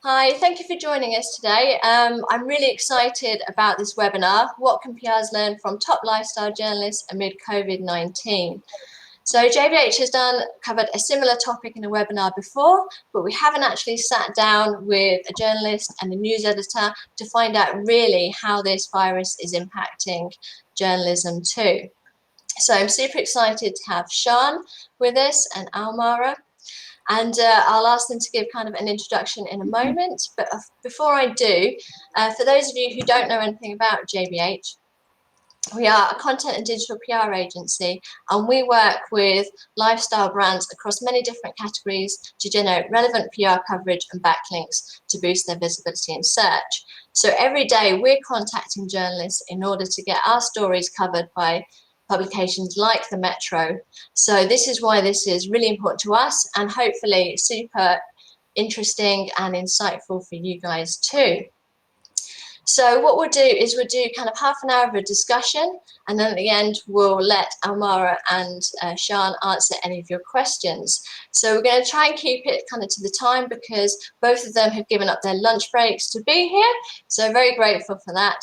Hi, thank you for joining us today. I'm really excited about this webinar, What Can PRs Learn from Top Lifestyle Journalists Amid COVID-19? So JBH has covered a similar topic in a webinar before, but we haven't actually sat down with a journalist and a news editor to find out really how this virus is impacting journalism too. So I'm super excited to have Sian with us and Almara. And I'll ask them to give kind of an introduction in a moment. But before I do, for those of you who don't know anything about JBH, we are a content and digital PR agency, and we work with lifestyle brands across many different categories to generate relevant PR coverage and backlinks to boost their visibility in search. So every day we're contacting journalists in order to get our stories covered by publications like the Metro. So this is why this is really important to us, and hopefully super interesting and insightful for you guys too. So what we'll do is we'll do kind of half an hour of a discussion, and then at the end we'll let Almara and Sian answer any of your questions. So we're going to try and keep it kind of to the time because both of them have given up their lunch breaks to be here. So very grateful for that.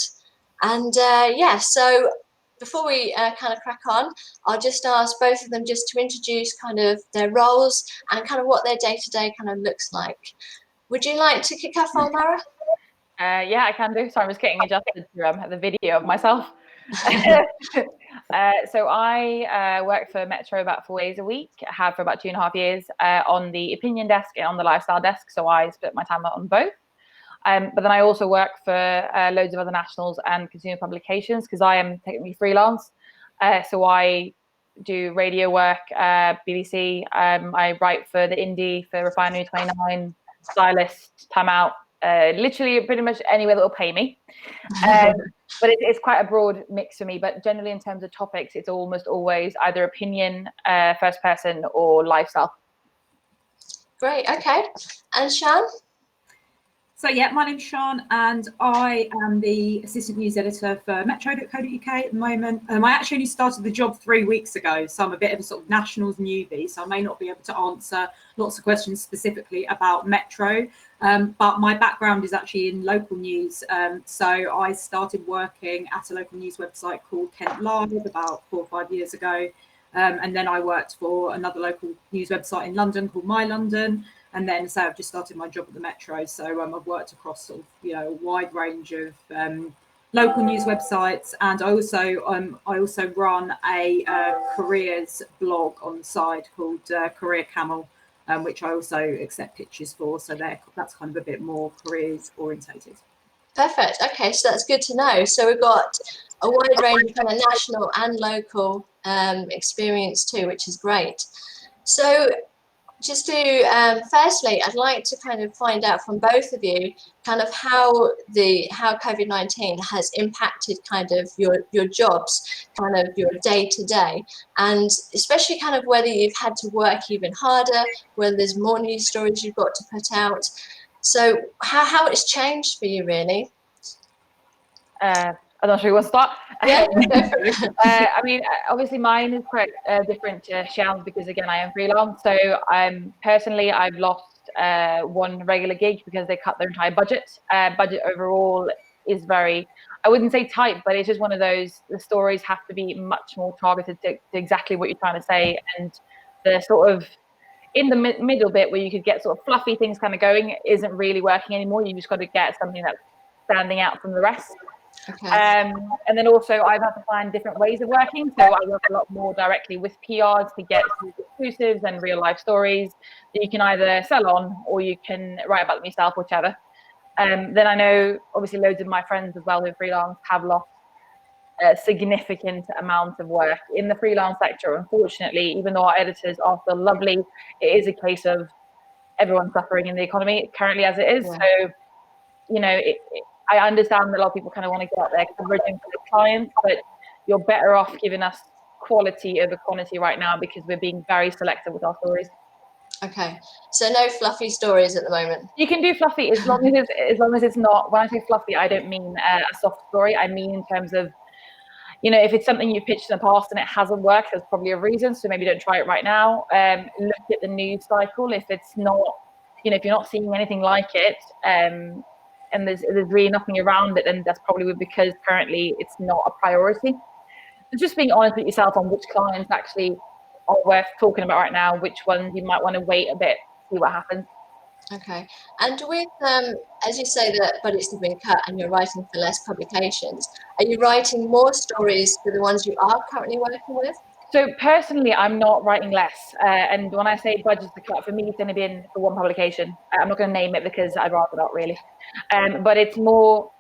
And yeah, so before we kind of crack on, I'll just ask both of them just to introduce kind of their roles and kind of what their day-to-day kind of looks like. Would you like to kick off, Almara? Yeah, I can do. So I'm just getting adjusted to the video of myself. So I work for Metro about 4 days a week. I have for about 2.5 years on the opinion desk and on the lifestyle desk. So I split my time on both. But then I also work for loads of other nationals and consumer publications because I am technically freelance. So I do radio work, BBC. I write for the Indie, for Refinery 29, Stylist, Time Out. Literally pretty much anywhere that will pay me. But it's quite a broad mix for me. But generally in terms of topics, it's almost always either opinion, first person, or lifestyle. Great, okay. And Sian? So yeah, my name's Sian and I am the assistant news editor for metro.co.uk at the moment. I actually only started the job 3 weeks ago, so I'm a bit of a sort of nationals newbie, so I may not be able to answer lots of questions specifically about Metro, but my background is actually in local news. So I started working at a local news website called Kent Live about 4 or 5 years ago. And then I worked for another local news website in London called My London. And then so I've just started my job at the Metro. So I've worked across sort of, a wide range of local news websites. And I also run a careers blog on the side called Career Camel, which I also accept pitches for. So that's kind of a bit more careers orientated. Perfect. Okay, so that's good to know. So we've got a wide range of kind of national and local experience too, which is great. So just to firstly, I'd like to kind of find out from both of you kind of how COVID-19 has impacted kind of your jobs, kind of your day-to-day, and especially kind of whether you've had to work even harder, whether there's more news stories you've got to put out. So how it's changed for you really? I'm not sure what's that. Yeah, I mean, obviously mine is quite different to Sian's because again, I am freelance. So personally, I've lost one regular gig because they cut their entire budget. Budget overall is very, I wouldn't say tight, but it's just one of those, the stories have to be much more targeted to exactly what you're trying to say. And the sort of, in the middle bit where you could get sort of fluffy things kind of going isn't really working anymore. You just got to get something that's standing out from the rest. okay. And then also I've had to find different ways of working. So I work a lot more directly with PRs to get exclusives and real life stories that you can either sell on or you can write about them yourself, whichever. Then I know obviously loads of my friends as well who are freelance have lost a significant amount of work in the freelance sector. Unfortunately, even though our editors are still lovely, it is a case of everyone suffering in the economy currently as it is. Yeah. So, I understand that a lot of people kind of want to get out there covering for the clients, but you're better off giving us quality over quantity right now because we're being very selective with our stories. Okay, so no fluffy stories at the moment. You can do fluffy as long as it's not. When I say fluffy, I don't mean a soft story. I mean in terms of, if it's something you pitched in the past and it hasn't worked, there's probably a reason. So maybe don't try it right now. Look at the news cycle. If it's not, you know, if you're not seeing anything like it, and there's really nothing around it, then that's probably because currently it's not a priority. So just being honest with yourself on which clients actually are worth talking about right now, which ones you might want to wait a bit, see what happens. Okay. And with, as you say that budgets have been cut and you're writing for less publications, are you writing more stories for the ones you are currently working with? So personally, I'm not writing less. And when I say budgets are cut, for me, it's going to be in for one publication. I'm not going to name it because I'd rather not really. But it's more,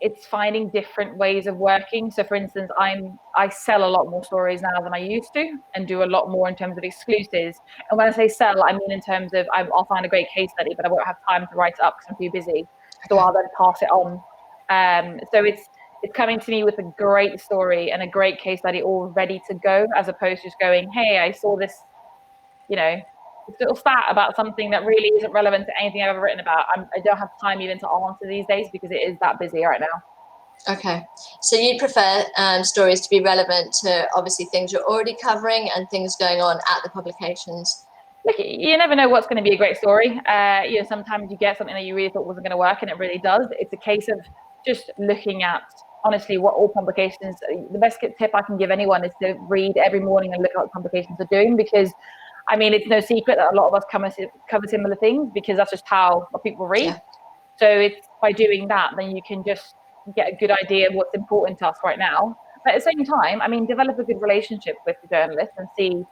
it's finding different ways of working. So for instance, I sell a lot more stories now than I used to, and do a lot more in terms of exclusives. And when I say sell, I mean in terms of I'll find a great case study, but I won't have time to write it up because I'm too busy. So I'll then pass it on. So it's coming to me with a great story and a great case study all ready to go, as opposed to just going, hey, I saw this, you know, this little stat about something that really isn't relevant to anything I've ever written about. I don't have time even to answer these days because it is that busy right now. Okay, so you prefer stories to be relevant to obviously things you're already covering and things going on at the publications. Look, you never know what's going to be a great story. You know, sometimes you get something that you really thought wasn't going to work and it really does. It's a case of just looking at, honestly, what all publications, the best tip I can give anyone is to read every morning and look at what publications are doing, because I mean, it's no secret that a lot of us cover similar things because that's just how people read. Yeah. So it's by doing that, then you can just get a good idea of what's important to us right now. But at the same time, I mean, develop a good relationship with the journalist and see,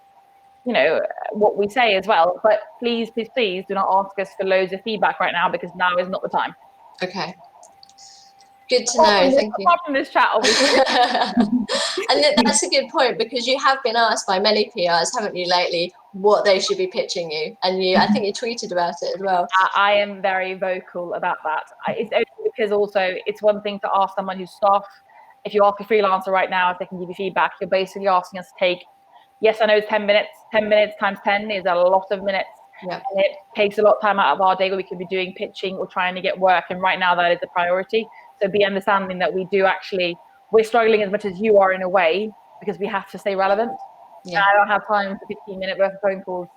you know, what we say as well. But please, please, please do not ask us for loads of feedback right now, because now is not the time. Okay. Good to know. Thank you. Apart from this chat, obviously. And that's a good point, because you have been asked by many PRs, haven't you, lately, what they should be pitching you, and I think you tweeted about it as well. I am very vocal about that. It's only because also it's one thing to ask someone who's staff. If you ask a freelancer right now if they can give you feedback, you're basically asking us to take, yes, I know it's 10 minutes. 10 minutes times 10 is a lot of minutes. Yeah. And it takes a lot of time out of our day where we could be doing pitching or trying to get work. And right now that is a priority. So be understanding that we're struggling as much as you are in a way, because we have to stay relevant. Yeah. And I don't have time for 15-minute worth of phone calls,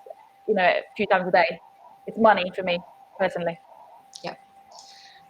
you know, a few times a day. It's money for me personally. Yeah.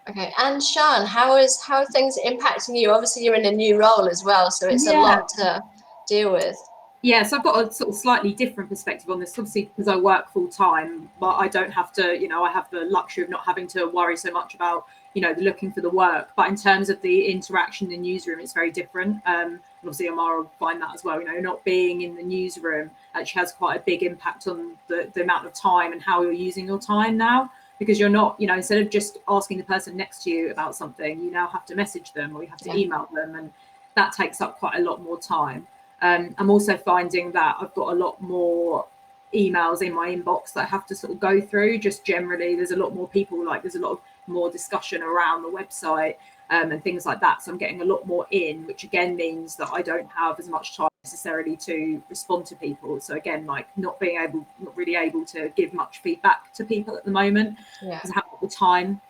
Okay. And Sian, how are things impacting you? Obviously, you're in a new role as well, so it's a lot to deal with. Yeah, so I've got a sort of slightly different perspective on this, obviously, because I work full time, but I don't have to, you know, I have the luxury of not having to worry so much about, you know, looking for the work. But in terms of the interaction in the newsroom, it's very different. And obviously, Almara will find that as well. You know, not being in the newsroom actually has quite a big impact on the amount of time and how you're using your time now, because you're not, you know, instead of just asking the person next to you about something, you now have to message them or you have to email them, and that takes up quite a lot more time. I'm also finding that I've got a lot more emails in my inbox that I have to sort of go through. Just generally, there's a lot more people, like there's a lot of more discussion around the website and things like that. So I'm getting a lot more in, which again means that I don't have as much time necessarily to respond to people. So again, like not really able to give much feedback to people at the moment because I haven't got the time.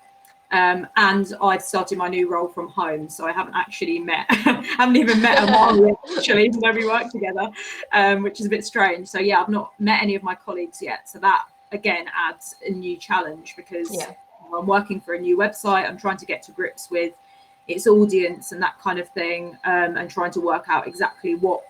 And I've started my new role from home, so I haven't actually even met Almara actually, even though we work together, which is a bit strange. So yeah, I've not met any of my colleagues yet. So that again adds a new challenge, because I'm working for a new website. I'm trying to get to grips with its audience and that kind of thing, and trying to work out exactly what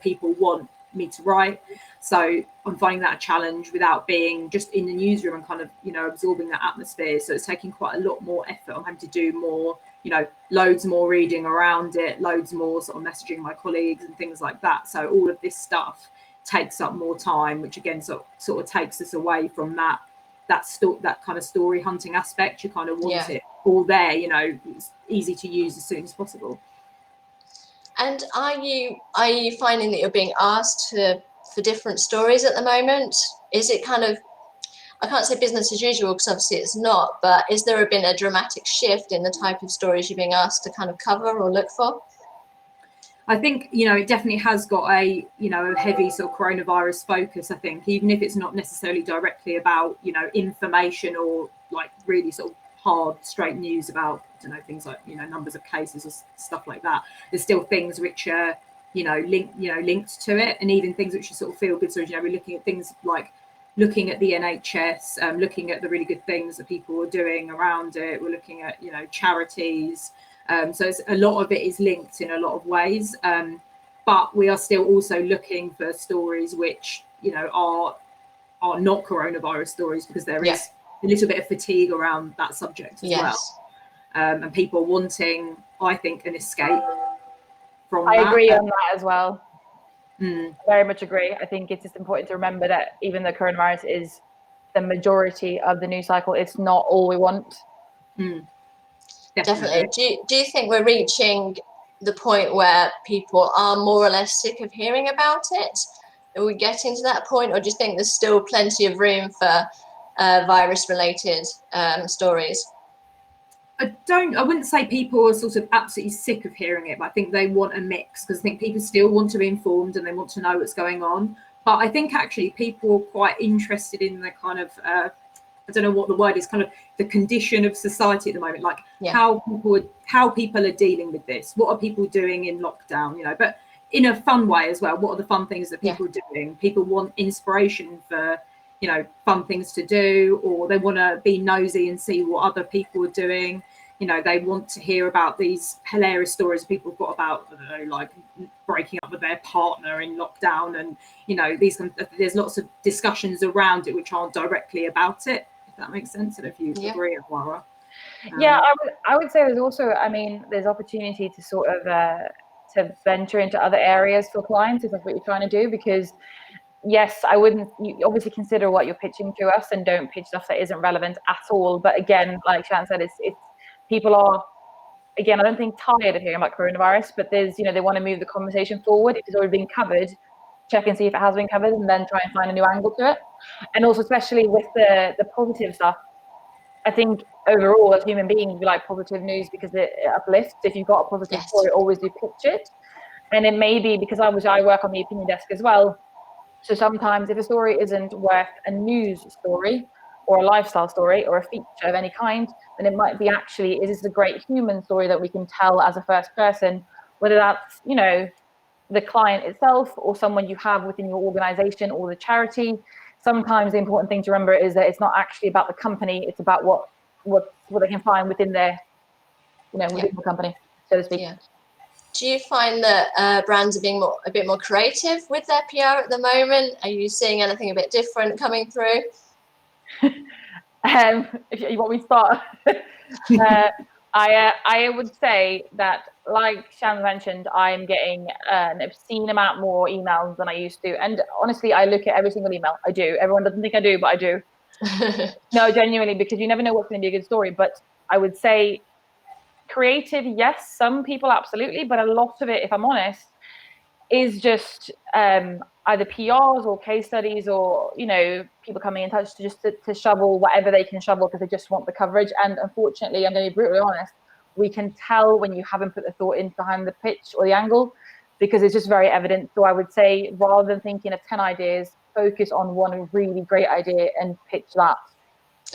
people want me to write. So I'm finding that a challenge without being just in the newsroom and kind of, you know, absorbing that atmosphere. So it's taking quite a lot more effort. I'm having to do more, you know, loads more reading around it, loads more sort of messaging my colleagues and things like that. So all of this stuff takes up more time, which again sort of takes us away from that kind of story hunting aspect. You kind of want it all there, you know, it's easy to use as soon as possible. And are you finding that you're being asked for different stories at the moment? Is it kind of, I can't say business as usual because obviously it's not, but is there been a dramatic shift in the type of stories you're being asked to kind of cover or look for? I think, you know, it definitely has got a heavy sort of coronavirus focus, I think, even if it's not necessarily directly about, you know, information or like really sort of hard straight news about, I don't know, things like, you know, numbers of cases or stuff like that. There's still things which are, linked to it, and even things which you sort of feel good. So, you know, we're looking at things like looking at the NHS, looking at the really good things that people are doing around it. We're looking at, you know, charities. So it's, a lot of it is linked in a lot of ways. But we are still also looking for stories which, you know, are not coronavirus stories, because there is a little bit of fatigue around that subject as well. And people wanting, I think, an escape from that. I agree on that as well. Mm. Very much agree. I think it's just important to remember that even though coronavirus is the majority of the news cycle, it's not all we want. Mm. Definitely. Do you think we're reaching the point where people are more or less sick of hearing about it? Are we getting to that point, or do you think there's still plenty of room for virus-related stories? I wouldn't say people are sort of absolutely sick of hearing it, but I think they want a mix, because I think people still want to be informed and they want to know what's going on. But I think actually people are quite interested in the kind of, I don't know what the word is, kind of the condition of society at the moment, like how people are dealing with this. What are people doing in lockdown, you know, but in a fun way as well. What are the fun things that people are doing? People want inspiration for, you know, fun things to do, or they want to be nosy and see what other people are doing. You know, they want to hear about these hilarious stories people have got about, I don't know, like breaking up with their partner in lockdown, and, you know, there's lots of discussions around it which aren't directly about it, if that makes sense. And if you agree, Almara. I would say there's also, I mean, there's opportunity to sort of to venture into other areas for clients if that's what you're trying to do, because yes, you obviously consider what you're pitching to us and don't pitch stuff that isn't relevant at all. But again, like Sian said, it's people are, again, I don't think tired of hearing about coronavirus, but there's, you know, they want to move the conversation forward. If it's already been covered, check and see if it has been covered, and then try and find a new angle to it. And also, especially with the positive stuff, I think overall as human beings, we like positive news because it uplifts. If you've got a positive story, always do pitch it. And it may be, because I work on the opinion desk as well. So sometimes if a story isn't worth a news story or a lifestyle story or a feature of any kind, then it might be actually, is this a great human story that we can tell as a first person, whether that's, you know, the client itself or someone you have within your organization or the charity. Sometimes the important thing to remember is that it's not actually about the company, it's about what they can find within their, you know, within the company, so to speak. Yeah. Do you find that brands are being a bit more creative with their PR at the moment? Are you seeing anything a bit different coming through? If you want me to start, I would say that, like Sian mentioned, I'm getting an obscene amount more emails than I used to. And honestly, I look at every single email. I do. Everyone doesn't think I do, but I do. No, genuinely, because you never know what's going to be a good story. But I would say creative, yes, some people absolutely, but a lot of it, if I'm honest, is just either PRs or case studies, or, you know, people coming in touch to shovel whatever they can shovel because they just want the coverage. And unfortunately, I'm going to be brutally honest, we can tell when you haven't put the thought in behind the pitch or the angle, because it's just very evident. So I would say, rather than thinking of 10 ideas, focus on one really great idea and pitch that.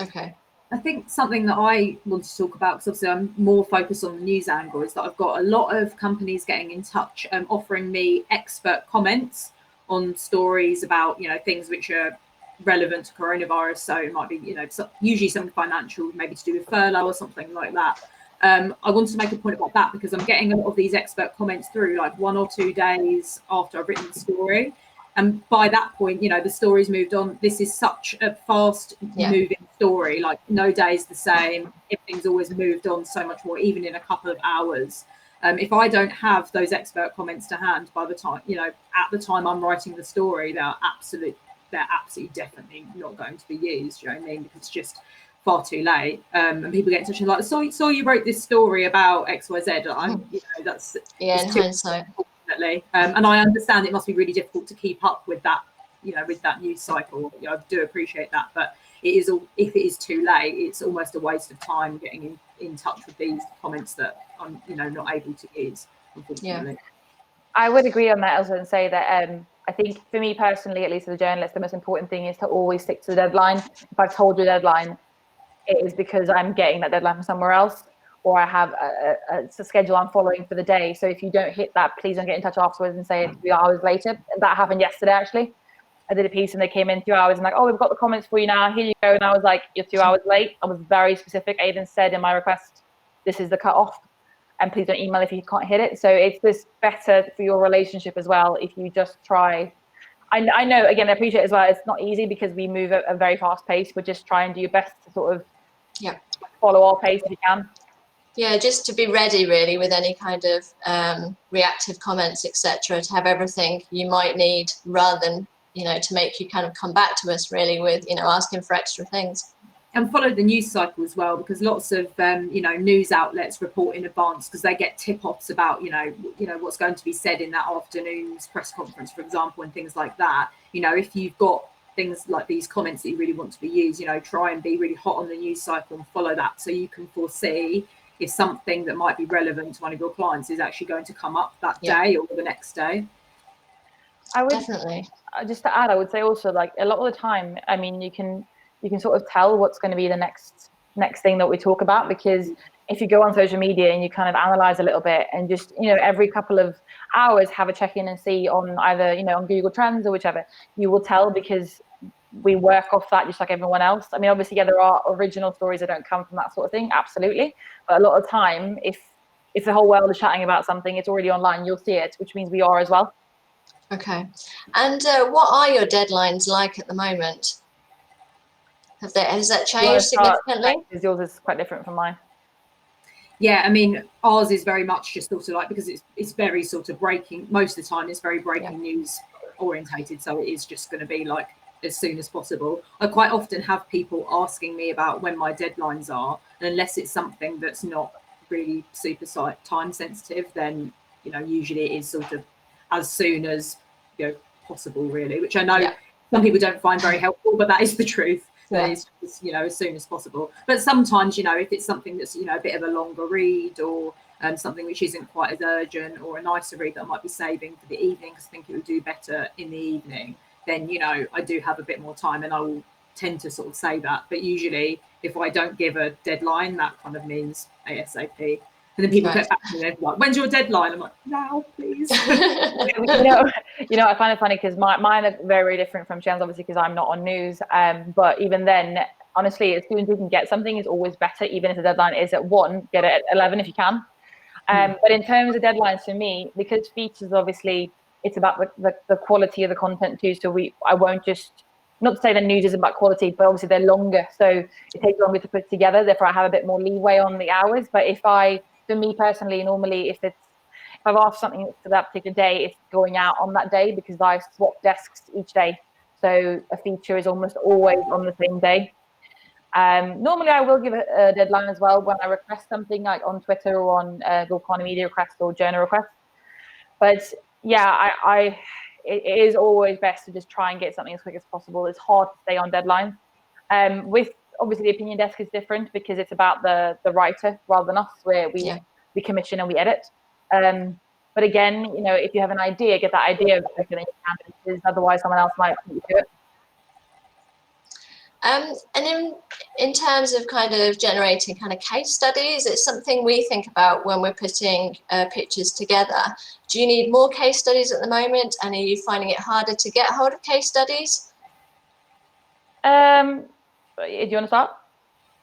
Okay. I think something that I want to talk about, because obviously I'm more focused on the news angle, is that I've got a lot of companies getting in touch, offering me expert comments on stories about, you know, things which are relevant to coronavirus. So it might be, you know, usually something financial, maybe to do with furlough or something like that. I wanted to make a point about that because I'm getting a lot of these expert comments through like 1 or 2 days after I've written the story. And by that point, you know, the story's moved on. This is such a fast moving story. Like no day is the same. Everything's always moved on so much more, even in a couple of hours. If I don't have those expert comments to hand by the time, you know, at the time I'm writing the story, they're absolutely definitely not going to be used. You know what I mean? Because it's just far too late. And people get in touch and like, so you wrote this story about XYZ. You know, that's in hindsight. And I understand it must be really difficult to keep up with that, you know, with that news cycle. You know, I do appreciate that, but if it is too late, it's almost a waste of time getting in touch with these comments that I'm, you know, not able to use, unfortunately. Yeah. I would agree on that also, and say that I think for me personally, at least as a journalist, the most important thing is to always stick to the deadline. If I've told you a deadline, it is because I'm getting that deadline from somewhere else, or I have a schedule I'm following for the day. So if you don't hit that, please don't get in touch afterwards and say it's 3 hours later. That happened yesterday, actually. I did a piece and they came in 2 hours and like, oh, we've got the comments for you now, here you go. And I was like, you're 2 hours late. I was very specific. I even said in my request, this is the cutoff, and please don't email if you can't hit it. So it's just better for your relationship as well if you just try. I know, again, I appreciate as well, it's not easy because we move at a very fast pace, but just try and do your best to sort of follow our pace if you can. Yeah, just to be ready really with any kind of reactive comments, etc., to have everything you might need rather than, you know, to make you kind of come back to us really with, you know, asking for extra things. And follow the news cycle as well, because lots of you know, news outlets report in advance because they get tip-offs about you know what's going to be said in that afternoon's press conference, for example, and things like that. You know, if you've got things like these comments that you really want to be used, you know, try and be really hot on the news cycle and follow that, so you can foresee if something that might be relevant to one of your clients is actually going to come up that day or the next day. I would Definitely. Just to add, I would say also, like, a lot of the time, I mean, you can sort of tell what's going to be the next thing that we talk about, because if you go on social media and you kind of analyze a little bit and just, you know, every couple of hours have a check-in and see on either, you know, on Google Trends or whichever, you will tell, because we work off that just like everyone else. I mean, obviously, yeah, there are original stories that don't come from that sort of thing, absolutely. But a lot of the time, if the whole world is chatting about something, it's already online, you'll see it, which means we are as well. Okay. And what are your deadlines like at the moment? Has that changed significantly? Because yours is quite different from mine. Yeah, I mean, ours is very much just sort of like, because it's very sort of breaking, most of the time it's very breaking news orientated, so it is just going to be like as soon as possible. I quite often have people asking me about when my deadlines are, and unless it's something that's not really super time sensitive, then, you know, usually it is sort of as soon as, you know, possible really, which I know some people don't find very helpful, but that is the truth. That is, you know, as soon as possible. But sometimes, you know, if it's something that's, you know, a bit of a longer read, or something which isn't quite as urgent, or a nicer read that I might be saving for the evening because I think it would do better in the evening, then, you know, I do have a bit more time and I will tend to sort of say that. But usually if I don't give a deadline, that kind of means ASAP. And then people get back to me, they're like, when's your deadline? I'm like, now, please. you know, I find it funny because mine are very different from Sian's, obviously, because I'm not on news. But even then, honestly, as soon as we can get something is always better, even if the deadline is at 1, get it at 11 if you can. But in terms of deadlines for me, because features, obviously, it's about the quality of the content too. So I won't just, not to say the news isn't about quality, but obviously they're longer. So it takes longer to put together. Therefore, I have a bit more leeway on the hours. But for me personally, normally if I've asked something for that particular day, it's going out on that day, because I swap desks each day. So a feature is almost always on the same day. Normally I will give a deadline as well when I request something, like on Twitter or on Google Economy Media request or journal request. But yeah, it is always best to just try and get something as quick as possible. It's hard to stay on deadlines. With obviously the opinion desk is different because it's about the writer rather than us, where we commission and we edit. But again, you know, if you have an idea, get that idea quicker than you can, because otherwise someone else might do it. And in terms of kind of generating kind of case studies, it's something we think about when we're putting pictures together. Do you need more case studies at the moment, and are you finding it harder to get hold of case studies? Do you want to start?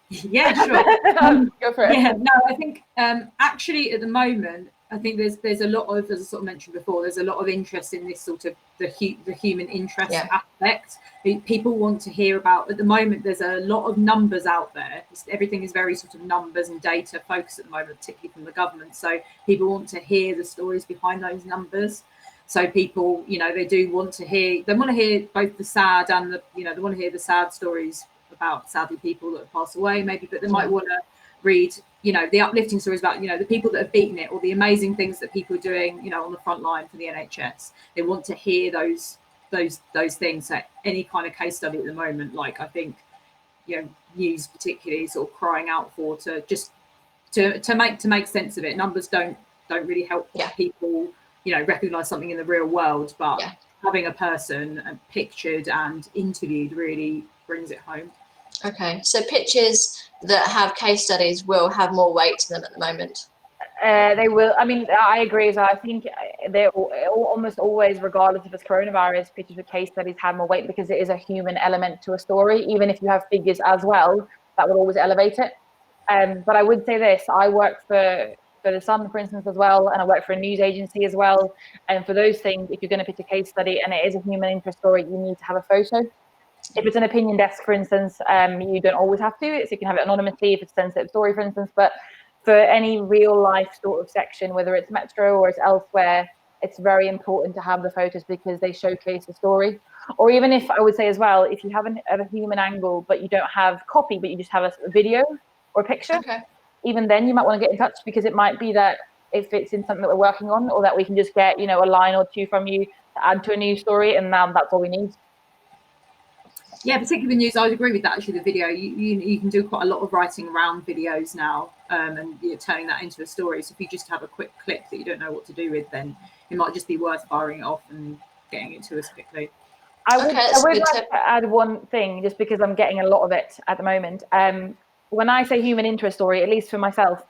Yeah, sure. Go for it. Yeah, no, I think actually at the moment, I think there's a lot of, as I sort of mentioned before, there's a lot of interest in this sort of the human interest aspect. People want to hear about, at the moment, there's a lot of numbers out there. Everything is very sort of numbers and data focused at the moment, particularly from the government. So people want to hear the stories behind those numbers. So people, you know, they want to hear both the sad and the, you know, they want to hear the sad stories about sadly people that have passed away maybe, but they might want to read, you know, the uplifting stories about, you know, the people that have beaten it, or the amazing things that people are doing, you know, on the front line for the NHS. They want to hear those things. So any kind of case study at the moment, like, I think, you know, news particularly sort of crying out for, to just to make sense of it. Numbers don't really help people, you know, recognize something in the real world, but having a person pictured and interviewed really brings it home. Okay, so pictures that have case studies will have more weight to them at the moment. They will. I mean, I agree. So I think they're almost always, regardless if it's coronavirus, pictures with case studies have more weight because it is a human element to a story. Even if you have figures as well, that will always elevate it. But I would say this: I work for the Sun, for instance, as well, and I work for a news agency as well. And for those things, if you're going to pitch a case study and it is a human interest story, you need to have a photo. If it's an opinion desk, for instance, you don't always have to. So you can have it anonymously if it's a sensitive story, for instance. But for any real life sort of section, whether it's Metro or it's elsewhere, it's very important to have the photos because they showcase the story. Or even if, I would say as well, if you have a human angle, but you don't have copy, but you just have a video or a picture, Okay. even then you might want to get in touch because it might be that if it's in something that we're working on, or that we can just get, a line or two from you to add to a news story, and now that's all we need. Yeah, particularly with news, I would agree with that. Actually, the video, you can do quite a lot of writing around videos now, and you're turning that into a story. So if you just have a quick clip that you don't know what to do with, then it might just be worth firing it off and getting it to us quickly. I would like to add one thing, just because I'm getting a lot of it at the moment. When I say human interest story, at least for myself,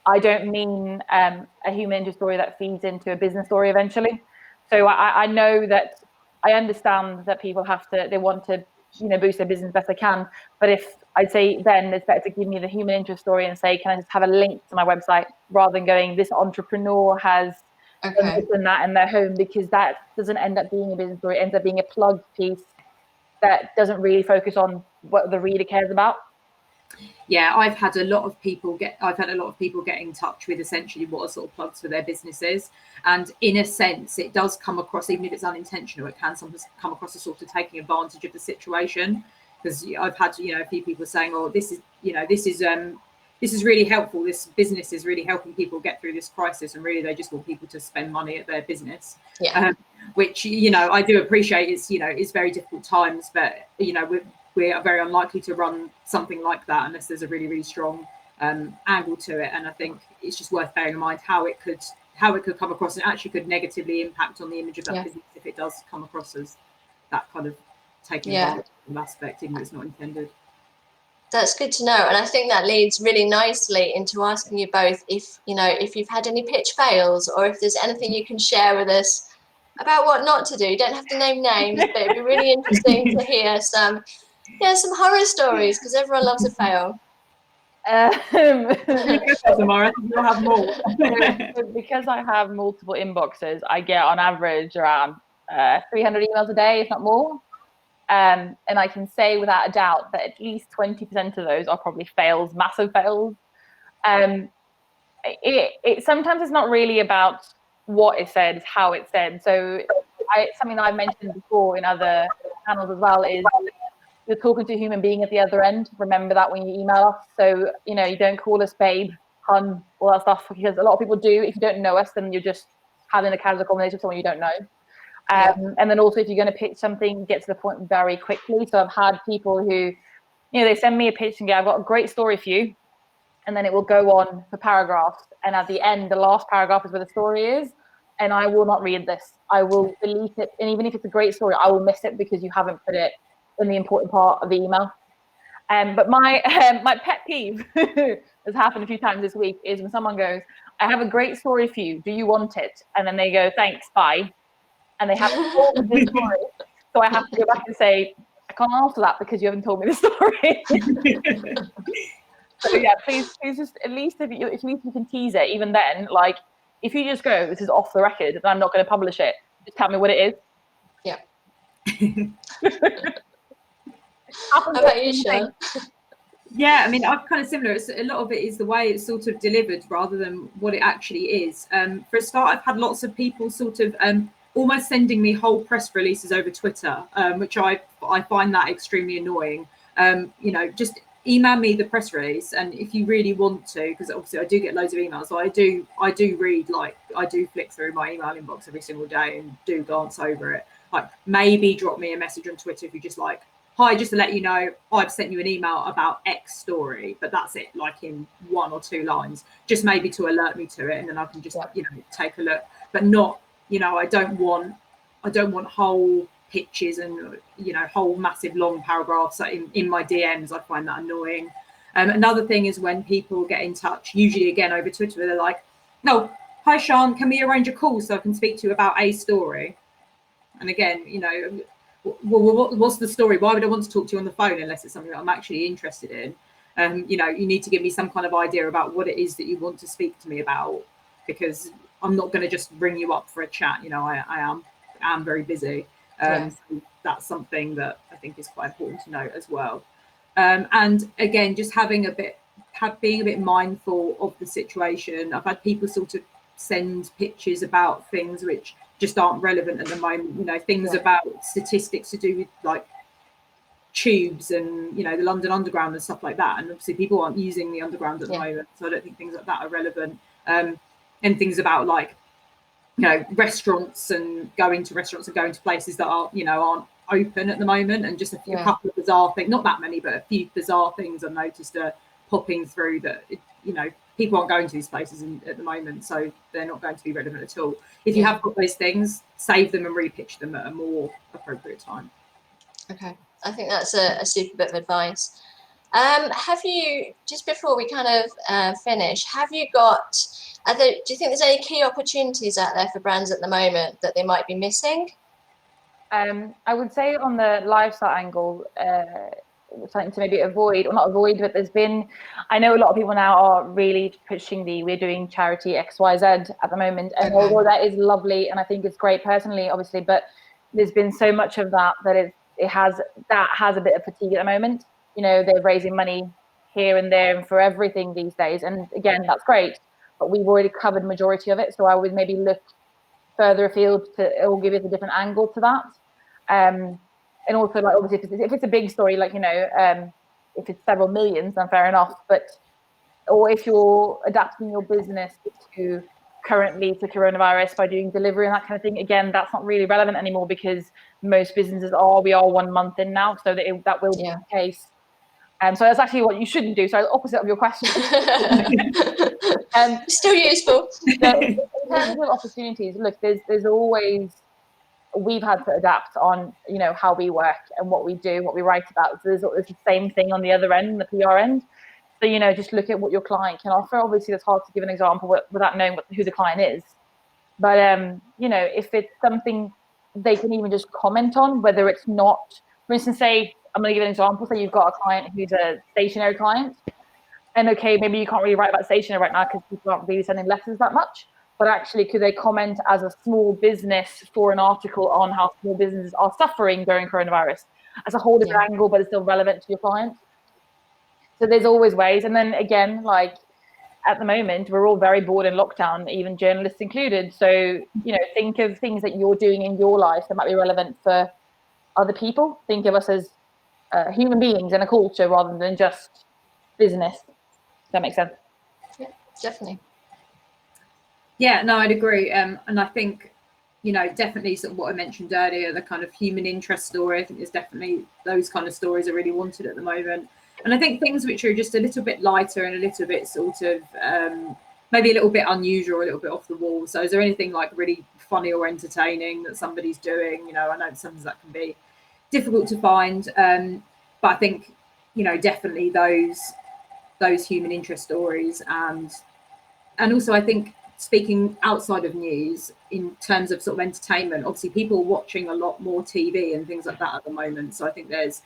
I don't mean a human interest story that feeds into a business story eventually. So I know that, I understand that people they want to boost their business best they can. But if I'd say then it's better to give me the human interest story and say, can I just have a link to my website rather than going, this entrepreneur has done this and that in their home, because that doesn't end up being a business story. It ends up being a plug piece that doesn't really focus on what the reader cares about. Yeah, I've had a lot of people get in touch with essentially what are sort of plugs for their businesses, and in a sense, it does come across, even if it's unintentional, it can sometimes come across as sort of taking advantage of the situation. Because I've had a few people saying, "Oh, this is really helpful. This business is really helping people get through this crisis," and really they just want people to spend money at their business. Yeah. Which I do appreciate. It's very difficult times, but we are very unlikely to run something like that unless there's a really, really strong angle to it. And I think it's just worth bearing in mind how it could come across, and actually could negatively impact on the image of that business if it does come across as that kind of taking advantage of aspect, even though it's not intended. That's good to know. And I think that leads really nicely into asking you both if you've had any pitch fails, or if there's anything you can share with us about what not to do. You don't have to name names, but it'd be really interesting to hear some horror stories, because everyone loves a fail. Tomorrow you'll have more. Because I have multiple inboxes, I get on average around 300 emails a day, if not more. And I can say without a doubt that at least 20% of those are probably fails, massive fails. It sometimes it's not really about what is said, it's how it's said. So something that I've mentioned before in other channels as well is, you're talking to a human being at the other end. Remember that when you email us. So, you don't call us babe, hun, all that stuff, because a lot of people do. If you don't know us, then you're just having a casual conversation with someone you don't know. And then also, if you're going to pitch something, get to the point very quickly. So I've had people who, they send me a pitch and go, I've got a great story for you. And then it will go on for paragraphs. And at the end, the last paragraph is where the story is. And I will not read this. I will delete it. And even if it's a great story, I will miss it because you haven't put it in the important part of the email. But my pet peeve has happened a few times this week is when someone goes, I have a great story for you. Do you want it? And then they go, thanks, bye. And they haven't told me the story. So I have to go back and say, I can't answer that because you haven't told me the story. So yeah, please just, at least if you can tease it, even then, like, if you just go, this is off the record and I'm not going to publish it, just tell me what it is. Yeah. How about you, Sian? Yeah, I mean, I'm kind of similar. A lot of it is the way it's sort of delivered rather than what it actually is. For a start, I've had lots of people sort of almost sending me whole press releases over Twitter, which I find that extremely annoying. Just email me the press release, and if you really want to, because obviously I do get loads of emails, so I do read, like, I do flick through my email inbox every single day and do glance over it. Like, maybe drop me a message on Twitter if you just like, hi, just to let you know, I've sent you an email about X story, but that's it, like in 1 or 2 lines, just maybe to alert me to it, and then I can just take a look. But not, I don't want whole pitches and whole massive long paragraphs in my DMs. I find that annoying. Another thing is when people get in touch, usually again over Twitter, where they're like, No, hi Sean, can we arrange a call so I can speak to you about a story? And again, you know, what's the story? Why would I want to talk to you on the phone unless it's something that I'm actually interested in? You know, you need to give me some kind of idea about what it is that you want to speak to me about, because I'm not going to just ring you up for a chat. You know, I am very busy. So that's something that I think is quite important to note as well. And again, just being a bit mindful of the situation. I've had people sort of send pictures about things which just aren't relevant at the moment. You know, things about statistics to do with like tubes and, you know, the London Underground and stuff like that. And obviously people aren't using the Underground at the moment, so I don't think things like that are relevant. And things about like, you know, restaurants and going to places that are, you know, aren't open at the moment, and just a couple of bizarre things, not that many, but a few bizarre things I've noticed are popping through that, you know, people aren't going to these places at the moment, so they're not going to be relevant at all. If you have got those things, save them and repitch them at a more appropriate time. Okay. I think that's a super bit of advice. Have you, just before we kind of finish, have you got, do you think there's any key opportunities out there for brands at the moment that they might be missing? I would say on the lifestyle angle, something to maybe avoid, or not avoid, but there's been, I know a lot of people now are really pushing we're doing charity XYZ at the moment, and although that is lovely and I think it's great personally, obviously, but there's been so much of that it has a bit of fatigue at the moment. You know, they're raising money here and there and for everything these days, and again, that's great, but we've already covered the majority of it, so I would maybe look further afield it will give it a different angle to that. And also, like, obviously if it's a big story, like, you know, if it's several millions, then fair enough, or if you're adapting your business to currently to coronavirus by doing delivery and that kind of thing, again, that's not really relevant anymore, because most businesses we are 1 month in now, so that will be the case. So that's actually what you shouldn't do. So opposite of your question. Still useful. So in terms of opportunities, look, there's always, we've had to adapt on, you know, how we work and what we do, what we write about. So there's the same thing on the other end, the PR end. So, you know, just look at what your client can offer. Obviously, it's hard to give an example without knowing who the client is. But, you know, if it's something they can even just comment on, whether it's not, for instance, say, I'm going to give an example. Say you've got a client who's a stationery client. And okay, maybe you can't really write about stationery right now because people aren't really sending letters that much. But actually, could they comment as a small business for an article on how small businesses are suffering during coronavirus? As a whole different angle, but it's still relevant to your client. So there's always ways. And then again, like at the moment, we're all very bored in lockdown, even journalists included. So, you know, think of things that you're doing in your life that might be relevant for other people. Think of us as human beings in a culture rather than just business. Does that make sense? Yeah, definitely. Yeah, no, I'd agree. And I think, you know, definitely sort of what I mentioned earlier, the kind of human interest story, I think there's definitely those kind of stories are really wanted at the moment. And I think things which are just a little bit lighter and a little bit sort of maybe a little bit unusual, a little bit off the wall. So is there anything like really funny or entertaining that somebody's doing? You know, I know sometimes that can be difficult to find. But I think, you know, definitely those human interest stories, and also I think speaking outside of news in terms of sort of entertainment, obviously people are watching a lot more TV and things like that at the moment. So I think there's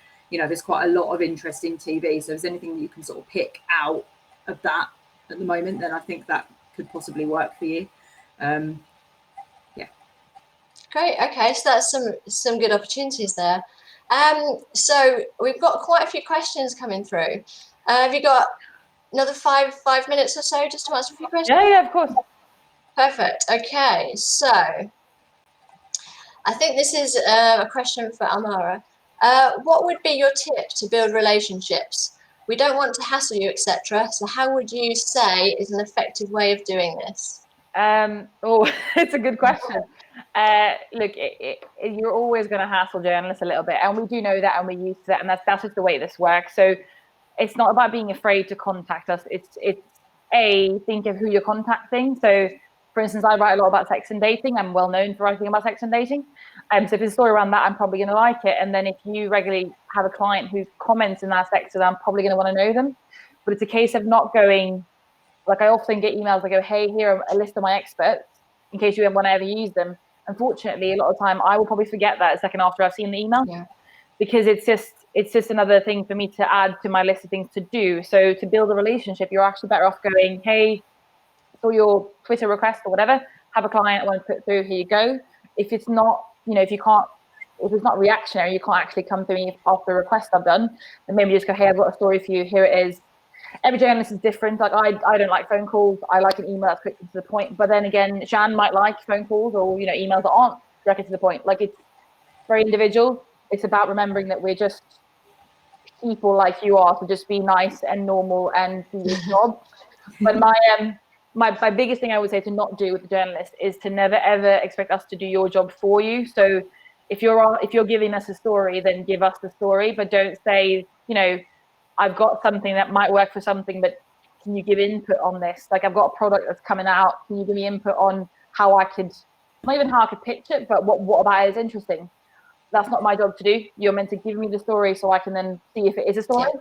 quite a lot of interest in TV. So if there's anything you can sort of pick out of that at the moment, then I think that could possibly work for you. Yeah. Great. Okay, so that's some good opportunities there. So we've got quite a few questions coming through. Have you got another five minutes or so just to answer a few questions? Yeah, of course. Perfect. Okay, so I think this is a question for Almara. What would be your tip to build relationships? We don't want to hassle you, etc. So how would you say is an effective way of doing this? It's a good question. Look, you're always going to hassle journalists a little bit, and we do know that, and we're used to that, and that's just the way this works. So it's not about being afraid to contact us. It's think of who you're contacting. So, for instance, I write a lot about sex and dating. I'm well known for writing about sex and dating. So if there's a story around that, I'm probably going to like it. And then if you regularly have a client who comments in that sector, I'm probably going to want to know them. But it's a case of not going Like I often get emails that go, hey, here are a list of my experts in case you want to ever use them. Unfortunately, a lot of the time I will probably forget that a second after I've seen the email, because it's just another thing for me to add to my list of things to do. So to build a relationship, you're actually better off going, hey, saw your Twitter request or whatever, have a client I want to put through, here you go. If it's not, if it's not reactionary, you can't actually come to me after the request I've done, then maybe just go, hey, I've got a story for you, here it is. Every journalist is different. Like I don't like phone calls. I like an email that's quick to the point. But then again, Sian might like phone calls or emails that aren't directly to the point. Like it's very individual. It's about remembering that we're just people like you are, so just be nice and normal and do your job. But my biggest thing I would say to not do with the journalist is to never ever expect us to do your job for you. So if you're giving us a story, then give us the story, but don't say, I've got something that might work for something, but can you give input on this? Like I've got a product that's coming out. Can you give me input on how I could, not even how I could pitch it, but what about it is interesting? That's not my job to do. You're meant to give me the story so I can then see if it is a story. Yeah.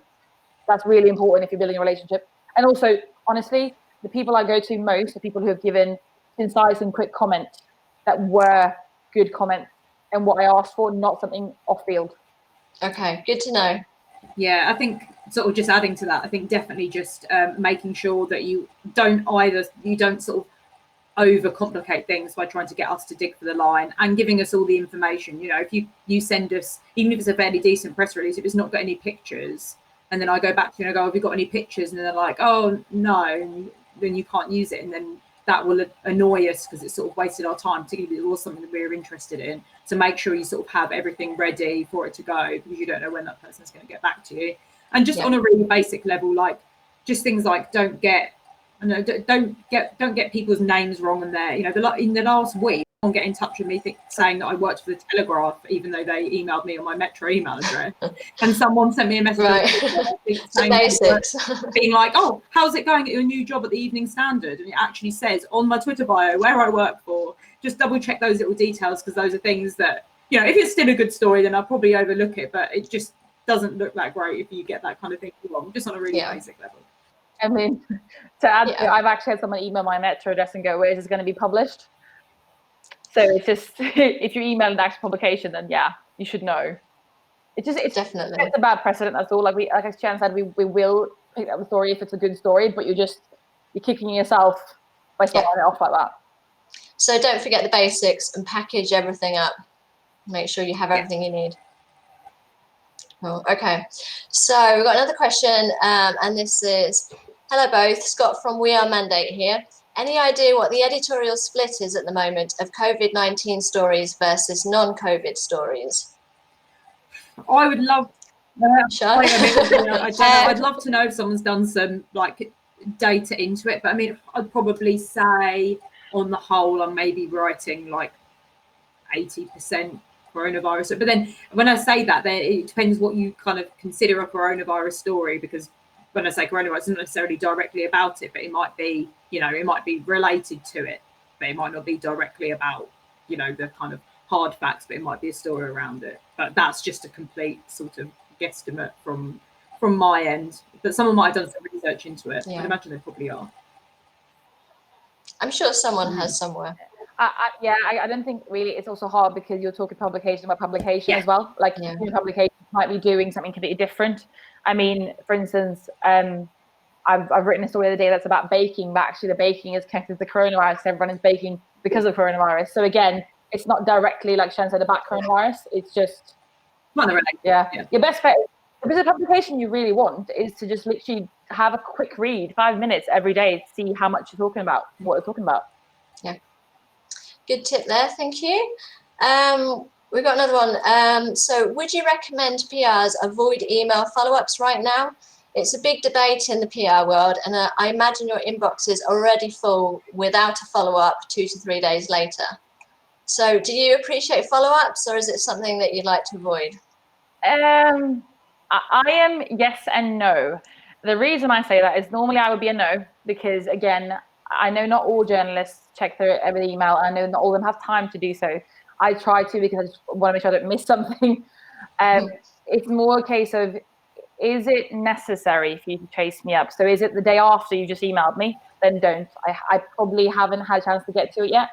That's really important if you're building a relationship. And also, honestly, the people I go to most are people who have given concise and quick comments that were good comments and what I asked for, not something off field. Okay, good to know. Yeah, I think sort of just adding to that, I think definitely just making sure that you don't sort of overcomplicate things by trying to get us to dig for the line and giving us all the information. If you send us, even if it's a fairly decent press release, if it's not got any pictures, and then I go back to you and I go, have you got any pictures? And they're like, oh no, then you can't use it. And then that will annoy us because it's sort of wasted our time, particularly if it was something that we're interested in. So make sure you sort of have everything ready for it to go, because you don't know when that person's going to get back to you. And just on a really basic level, like just things like don't get people's names wrong in there. In the last week, someone get in touch with me saying that I worked for the Telegraph, even though they emailed me on my Metro email address. And someone sent me a message being like, oh, how's it going at your new job at the Evening Standard? And it actually says on my Twitter bio where I work for. Just double check those little details, because those are things that, if it's still a good story, then I'll probably overlook it, but it just doesn't look that great if you get that kind of thing wrong, just on a really basic level. I mean, to add, I've actually had someone email my Metro address and go, where is this going to be published? So it's just, if you email an actual publication, then you should know. It's definitely, it's a bad precedent. That's all. Like as Sian said, we will pick up the story if it's a good story, but you're kicking yourself by starting it off like that. So don't forget the basics and package everything up. Make sure you have everything you need. Oh, okay, so we've got another question, and this is, hello both, Scott from We Are Mandate here. Any idea what the editorial split is at the moment of COVID-19 stories versus non-COVID stories? I would love, I'd love to know if someone's done some data into it, but I mean, I'd probably say on the whole, I'm maybe writing 80% coronavirus. But then when I say that, it depends what you kind of consider a coronavirus story, because when I say coronavirus, it's not necessarily directly about it, but it might be, it might be related to it, but it might not be directly about, the kind of hard facts, but it might be a story around it. But that's just a complete sort of guesstimate from my end. But someone might have done some research into it. I'd imagine they probably are. I'm sure someone has somewhere. I don't think really, it's also hard because you're talking publication by publication as well. Like new publications might be doing something completely different. I mean, for instance, I've written a story the other day that's about baking, but actually the baking is connected to the coronavirus. Everyone is baking because of coronavirus. So again, it's not directly, like Sian said, about coronavirus. It's just, your best bet, if it's a publication you really want, is to just literally have a quick read, 5 minutes every day, to see how much you're talking about, what you're talking about. Yeah. Good tip there, thank you. We've got another one. So would you recommend PRs avoid email follow-ups right now? It's a big debate in the PR world, and I imagine your inbox is already full without a follow-up 2 to 3 days later. So do you appreciate follow-ups, or is it something that you'd like to avoid? I am yes and no. The reason I say that is normally I would be a no, because again, I know not all journalists check through every email. I know not all of them have time to do so. I try to, because I just want to make sure I don't miss something. It's more a case of, is it necessary for you to chase me up? So is it the day after you just emailed me? then don't. I probably haven't had a chance to get to it yet.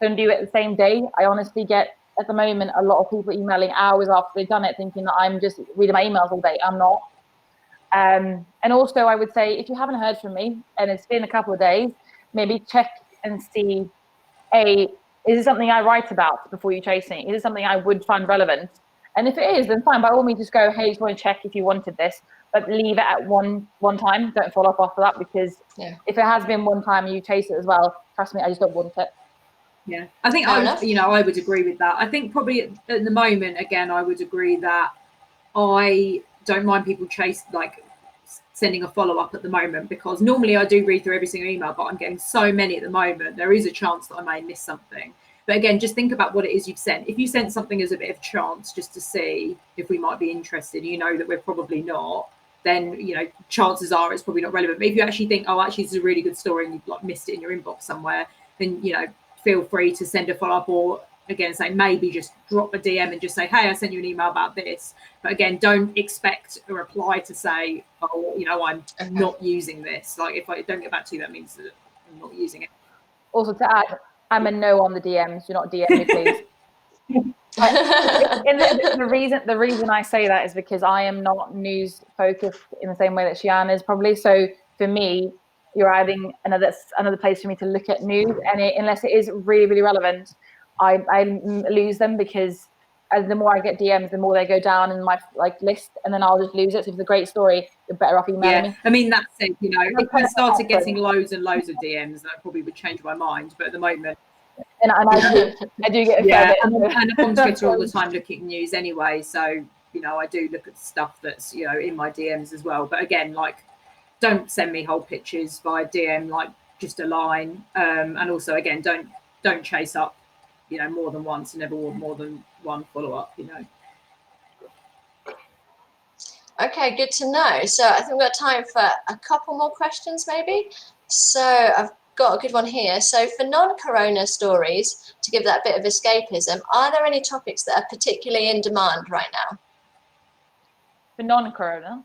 Don't do it the same day. I honestly get, at the moment, a lot of people emailing hours after they've done it, thinking that I'm just reading my emails all day. I'm not. And also, I would say, if you haven't heard from me and it's been a couple of days, maybe check and see, is it something I write about before you chase me? Is it something I would find relevant? And if it is, then fine, by all means, just go, hey, just want to check if you wanted this, but leave it at one time. Don't follow up after that, because if it has been one time and you chase it as well, trust me, I just don't want it. Yeah, I think I would agree with that. I think probably at the moment, again, I would agree that I don't mind people sending a follow-up at the moment, because normally I do read through every single email, but I'm getting so many at the moment, there is a chance that I may miss something. But again, just think about what it is you've sent. If you sent something as a bit of chance, just to see if we might be interested, you know that we're probably not, then, you know, chances are it's probably not relevant. But if you actually think, oh, actually this is a really good story, and you've like missed it in your inbox somewhere, then, you know, feel free to send a follow-up, or again, say maybe just drop a DM and just say, hey, I sent you an email about this. But again, don't expect a reply to say, oh, you know, I'm not using this. Like, if I don't get back to you, that means that I'm not using it. Also, to add, I'm a no on the DMs. Do not DM me, please. The reason I say that is because I am not news focused in the same way that Sian is probably. So for me, you're adding another place for me to look at news, and unless it is really, really relevant, I lose them, because as the more I get DMs, the more they go down in my list, and then I'll just lose it. So if it's a great story, you're better off emailing me. I mean, that's it. You know, if we started getting loads and loads of DMs, that probably would change my mind. But at the moment, and I do get and I'm on Twitter all the time looking at news anyway. So, you know, I do look at stuff that's, you know, in my DMs as well. But again, like, don't send me whole pictures via DM, like just a line. And also, again, don't chase up, you know, more than once, and never want more than one follow-up, you know. Okay, good to know. So I think we've got time for a couple more questions maybe. So I've got a good one here. So for non-corona stories, to give that bit of escapism, are there any topics that are particularly in demand right now? For non-corona?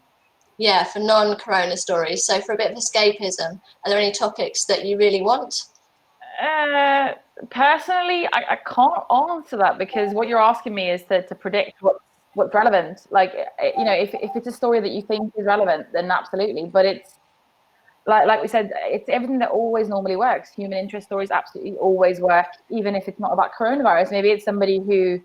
Yeah, for non-corona stories. So for a bit of escapism, are there any topics that you really want? Personally, I can't answer that, because what you're asking me is to predict what's relevant. Like, you know, if it's a story that you think is relevant, then absolutely. But it's like we said, it's everything that always normally works. Human interest stories absolutely always work, even if it's not about coronavirus. Maybe it's somebody who,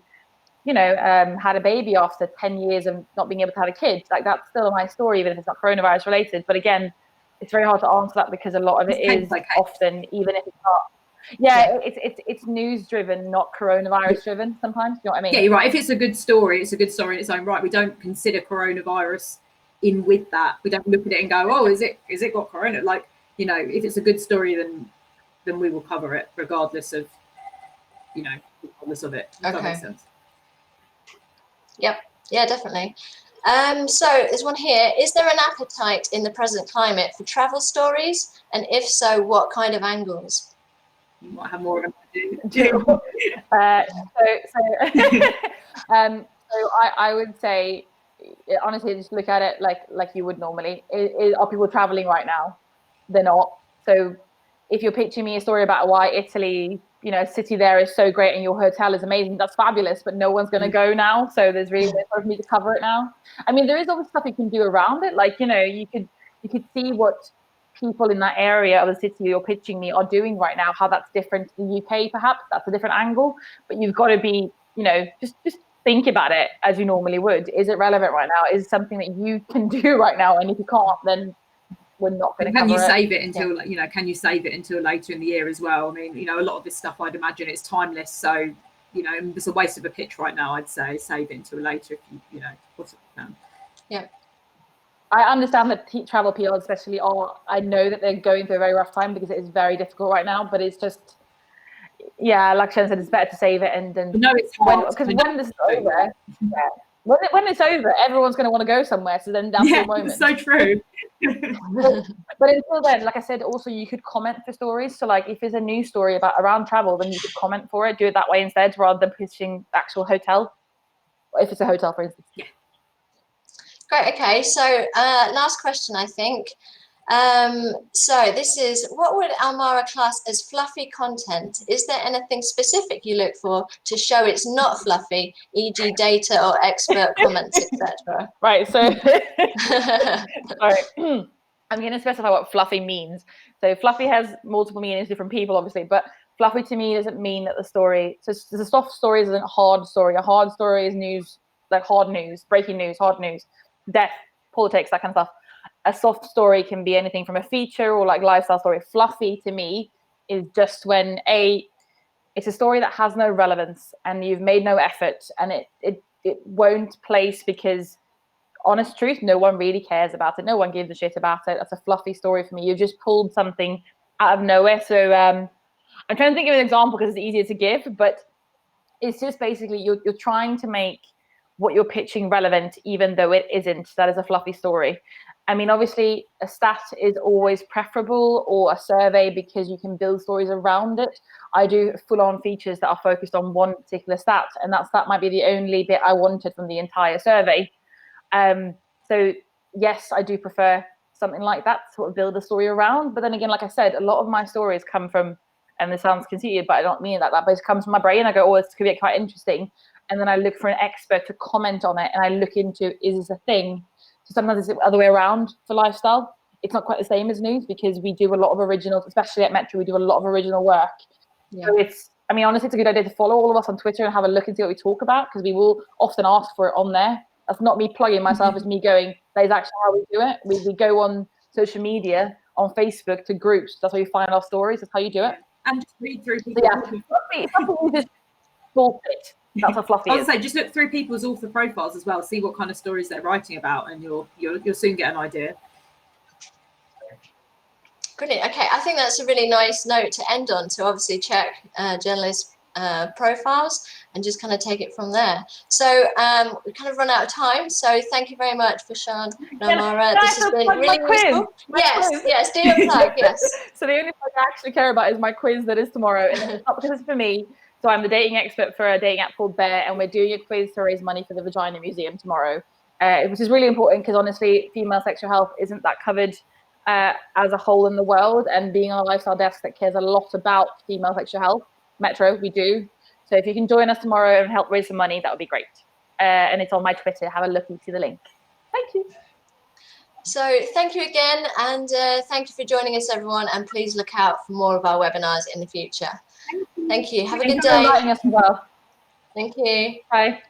you know, had a baby after 10 years of not being able to have a kid. Like, that's still a nice story, even if it's not coronavirus related. But again, it's very hard to answer that, because a lot of it is often, even if it's not. It's news driven, not coronavirus driven sometimes. You know what I mean? Yeah, you're right. If it's a good story, it's a good story in its own right. We don't consider coronavirus in with that. We don't look at it and go, oh, is it got corona? Like, you know, if it's a good story, then we will cover it regardless of, you know, regardless of it. Does that make sense? Yep. Yeah, definitely. So there's one here. Is there an appetite in the present climate for travel stories? And if so, what kind of angles? You might have more of them to do. So I would say, honestly, just look at it like you would normally. Are people traveling right now? They're not. So if you're pitching me a story about why Italy, you know, city there is so great and your hotel is amazing, that's fabulous, but no one's going to go now. So there's really no point for me to cover it now. I mean, there is always stuff you can do around it. Like, you know, you could see what people in that area of the city you're pitching me are doing right now, how that's different to the UK, perhaps. That's a different angle. But you've got to be, you know, just think about it as you normally would. Is it relevant right now? Is it something that you can do right now? And if you can't, then we're not going to cover it. Can you save it until, you know, can you save it until later in the year as well? I mean, you know, a lot of this stuff, I'd imagine it's timeless. So, you know, it's a waste of a pitch right now, I'd say. Save it until later if you know, possibly can. Yeah. I understand that travel PR especially I know that they're going through a very rough time, because it is very difficult right now, but it's just, yeah, like Shen said, it's better to save it. And then no, it's hard, because when this is over, when it's over, everyone's going to want to go somewhere. So then that's your moment. So true. But until then, like I said, also you could comment for stories. So like if there's a news story around travel, then you could comment for it. Do it that way instead, rather than pitching the actual hotel. If it's a hotel, for instance. Yeah. Great. Okay. So last question, I think. So this is, what would Almara class as fluffy content? Is there anything specific you look for to show it's not fluffy, e.g. data or expert comments, etc.? Right, so sorry. I'm going to specify what fluffy means. So fluffy has multiple meanings, different people, obviously, but fluffy to me doesn't mean that the story, so the soft story isn't a hard story. A hard story is news, like hard news, breaking news, hard news, death, politics, that kind of stuff. A soft story can be anything from a feature or like lifestyle story. Fluffy to me is just when it's a story that has no relevance and you've made no effort, and it won't place because, honest truth, no one really cares about it. No one gives a shit about it. That's a fluffy story for me. You've just pulled something out of nowhere. So I'm trying to think of an example because it's easier to give, but it's just basically you're trying to make what you're pitching relevant, even though it isn't. That is a fluffy story. I mean, obviously, a stat is always preferable, or a survey, because you can build stories around it. I do full-on features that are focused on one particular stat, and that stat might be the only bit I wanted from the entire survey. So yes, I do prefer something like that to sort of build a story around. But then again, like I said, a lot of my stories come from, and this sounds conceited, but I don't mean it like that, but it comes from my brain. I go, oh, this could be quite interesting. And then I look for an expert to comment on it, and I look into, is this a thing? So sometimes it's the other way around for lifestyle. It's not quite the same as news because we do a lot of original, especially at Metro, we do a lot of original work. Yeah. So I mean, honestly, it's a good idea to follow all of us on Twitter and have a look and see what we talk about, because we will often ask for it on there. That's not me plugging myself, it's me going, that is actually how we do it. We go on social media, on Facebook, to groups. That's how you find our stories. That's how you do it. And just read through people. So yeah, fluffy just bullshit. That's how fluffy I was say, just look through people's author profiles as well, see what kind of stories they're writing about, and you'll soon get an idea. Brilliant. Okay, I think that's a really nice note to end on. So obviously check journalist profiles and just kind of take it from there. So we kind of run out of time. So thank you very much for Sian and Almara. This has been really useful. Yes, do your plug, yes. So the only plug I actually care about is my quiz that is tomorrow. And it's not because it's for me. So I'm the dating expert for a dating app called Bear, and we're doing a quiz to raise money for the Vagina Museum tomorrow, which is really important because honestly, female sexual health isn't that covered as a whole in the world. And being on a lifestyle desk that cares a lot about female sexual health, Metro, we do. So if you can join us tomorrow and help raise some money, that would be great. And it's on my Twitter. Have a look and see the link. Thank you. So thank you again, and thank you for joining us, everyone. And please look out for more of our webinars in the future. Thank you. Have a good day. Thank you for inviting us as well. Thank you. Bye.